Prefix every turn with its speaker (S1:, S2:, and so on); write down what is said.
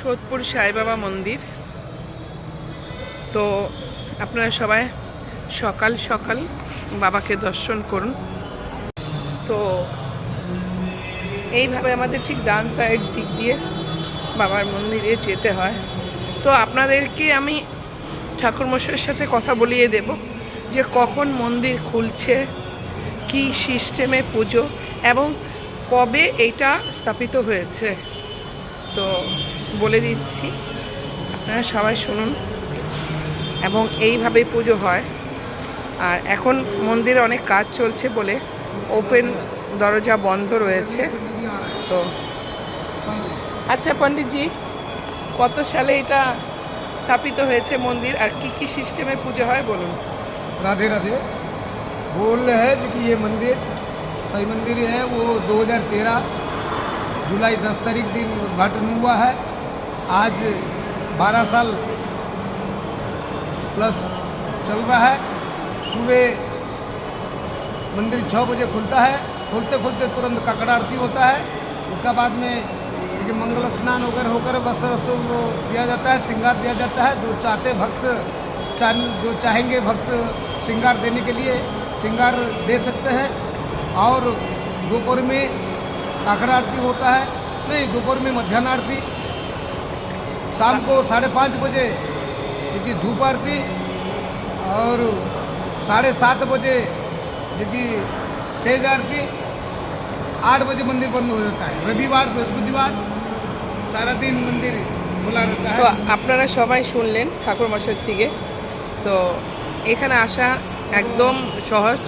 S1: সোদপুর সাই বাবা মন্দির। তো আপনারা সবাই সকাল সকাল বাবাকে দর্শন করুন। তো এইভাবে আমাদের ঠিক ডান সাইড দিক দিয়ে বাবার মন্দিরে যেতে হয়। তো আপনাদেরকে আমি ঠাকুরমশাইয়ের সাথে কথা বলিয়ে দেব যে কখন মন্দির খুলছে, কি সিস্টেমে পুজো এবং কবে এটা স্থাপিত হয়েছে। তো বলে দিচ্ছি, আপনারা সবাই শুনুন। এবং এইভাবেই পুজো হয়। আর এখন মন্দিরে অনেক কাজ চলছে বলে ওপেন দরজা বন্ধ রয়েছে। তো আচ্ছা পণ্ডিতজি, কত সালে এটা স্থাপিত হয়েছে মন্দির আর কি কি সিস্টেমে পুজো হয় বলুন।
S2: राधे राधे। बोल रहे हैं कि ये मंदिर सही मंदिर है वो 2013 जुलाई 10 तारीख दिन उद्घाटन हुआ है। आज 12 साल प्लस चल रहा है। सुबह मंदिर 6 बजे खुलता है। खुलते खुलते तुरंत काकड़ आरती होता है। उसका बाद में देखिए मंगल स्नान वगैरह होकर वस्त्र वस्त्र दिया जाता है, श्रृंगार दिया जाता है। जो चाहते भक्त जो चाहेंगे भक्त श्रृंगार देने के लिए श्रृंगार दे सकते हैं। और दोपहर में काकड़ आरती होता है, नहीं दोपहर में मध्याह्न आरती, शाम को 5:30 बजे देखिए धूप आरती और 7:30 बजे देखिए सेज आरती। 8 बजे मंदिर बंद हो जाता है। रविवार बृहस्पतिवार सारा दिन मंदिर খোলা रहता है।
S1: তো আপনারা সবাই শুনলেন ঠাকুরমশাইয়ের থেকে। তো এখানে আসা একদম সহজ।